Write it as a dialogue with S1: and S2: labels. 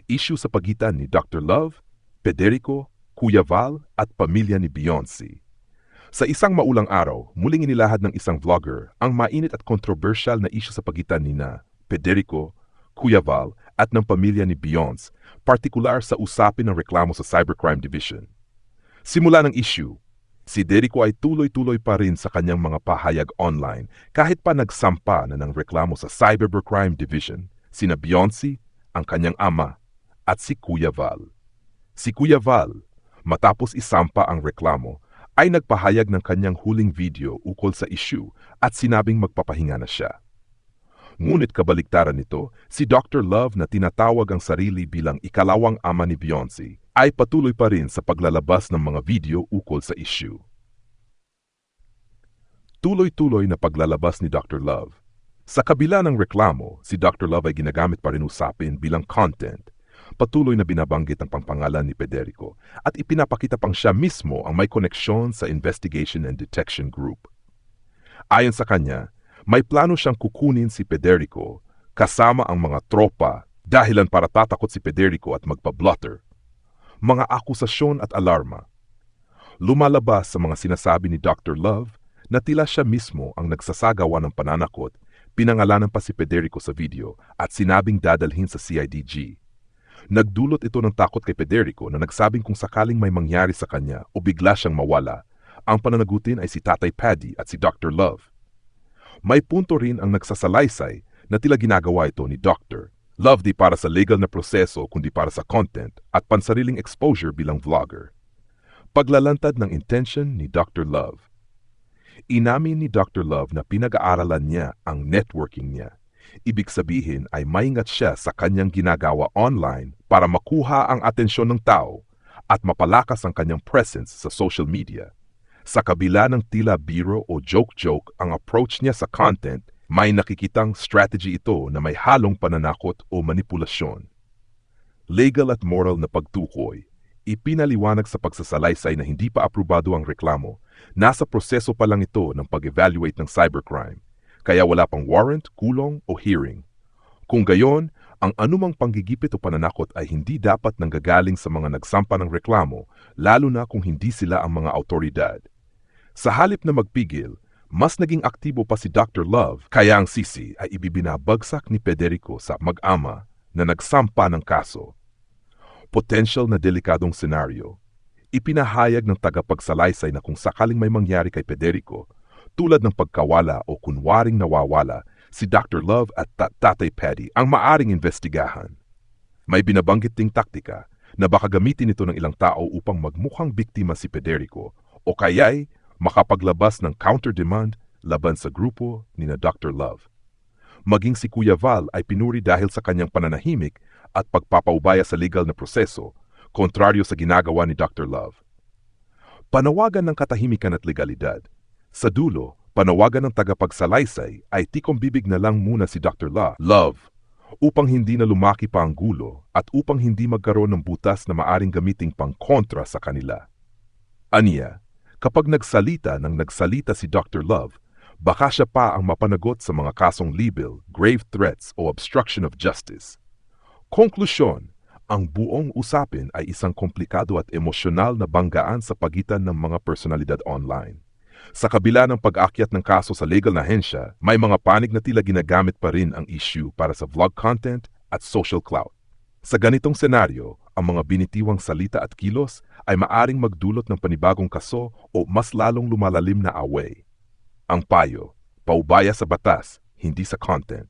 S1: issue sa pagitan ni Dr. Love, Federico, Kuya Val at pamilya ni Beyonce. Sa isang maulang araw, muling inilahad ng isang vlogger ang mainit at kontrobersyal na issue sa pagitan ni Federico, Kuya Val at ng pamilya ni Beyonce, partikular sa usapin ng reklamo sa Cybercrime Division. Simula ng issue, si Federico ay tuloy-tuloy pa rin sa kanyang mga pahayag online kahit pa nagsampa na ng reklamo sa Cybercrime Division, sina Beyonce, ang kanyang ama, at si Kuya Val. Si Kuya Val, matapos isampa ang reklamo, ay nagpahayag ng kanyang huling video ukol sa issue at sinabing magpapahinga na siya. Ngunit kabaliktaran nito, si Dr. Love na tinatawag ang sarili bilang ikalawang ama ni Beyonce ay patuloy pa rin sa paglalabas ng mga video ukol sa issue. Tuloy-tuloy na paglalabas ni Dr. Love. Sa kabila ng reklamo, si Dr. Love ay ginagamit pa rin usapin bilang content. Patuloy na binabanggit ang pangpangalan ni Federico at ipinapakita pang siya mismo ang may koneksyon sa Investigation and Detection Group. Ayon sa kanya, may plano siyang kukunin si Federico kasama ang mga tropa dahilan para tatakot si Federico at magpa-blotter. Mga akusasyon at alarma. Lumalabas sa mga sinasabi ni Dr. Love na tila siya mismo ang nagsasagawa ng pananakot, pinangalanan pa si Federico sa video at sinabing dadalhin sa CIDG. Nagdulot ito ng takot kay Federico na nagsabing kung sakaling may mangyari sa kanya o bigla siyang mawala, ang pananagutin ay si Tatay Paddy at si Dr. Love. May punto rin ang nagsasalaysay na tila ginagawa ito ni Dr. Love di para sa legal na proseso kundi para sa content at pansariling exposure bilang vlogger. Paglalantad ng intention ni Dr. Love. Inamin ni Dr. Love na pinag-aaralan niya ang networking niya. Ibig sabihin ay maingat siya sa kanyang ginagawa online para makuha ang atensyon ng tao at mapalakas ang kanyang presence sa social media. Sa kabila ng tila biro o joke-joke ang approach niya sa content, may nakikitang strategy ito na may halong pananakot o manipulasyon. Legal at moral na pagtukoy. Ipinaliwanag sa pagsasalaysay na hindi pa aprobado ang reklamo. Nasa proseso pa lang ito ng pag-evaluate ng cybercrime, kaya wala pang warrant, kulong o hearing. Kung gayon, ang anumang panggigipit o pananakot ay hindi dapat nanggagaling sa mga nagsampa ng reklamo, lalo na kung hindi sila ang mga autoridad. Sa halip na magpigil, mas naging aktibo pa si Dr. Love, kaya ang sisi ay ibibinabagsak ni Federico sa mag-ama na nagsampa ng kaso. Potential na delikadong senaryo. Ipinahayag ng tagapagsalaysay na kung sakaling may mangyari kay Federico, tulad ng pagkawala o kunwaring nawawala, si Dr. Love at Tatay Paddy ang maaring investigahan. May binabanggit ding taktika na baka gamitin ito ng ilang tao upang magmukhang biktima si Federico o kaya'y makapaglabas ng counter-demand laban sa grupo ni Dr. Love. Maging si Kuya Val ay pinuri dahil sa kanyang pananahimik at pagpapaubaya sa legal na proseso, kontraryo sa ginagawa ni Dr. Love. Panawagan ng katahimikan at legalidad. Sa dulo, panawagan ng tagapagsalaysay ay tikong bibig na lang muna si Dr. Love upang hindi na lumaki pa ang gulo at upang hindi magkaroon ng butas na maaring gamiting pang kontra sa kanila. Aniya, kapag nagsalita si Dr. Love, baka siya pa ang mapanagot sa mga kasong libel, grave threats o obstruction of justice. Konklusyon, ang buong usapin ay isang komplikado at emosyonal na banggaan sa pagitan ng mga personalidad online. Sa kabila ng pag-akyat ng kaso sa legal na hensya, may mga panig na tila ginagamit pa rin ang issue para sa vlog content at social clout. Sa ganitong senaryo, ang mga binitiwang salita at kilos ay maaring magdulot ng panibagong kaso o mas lalong lumalalim na away. Ang payo, paubaya sa batas, hindi sa content.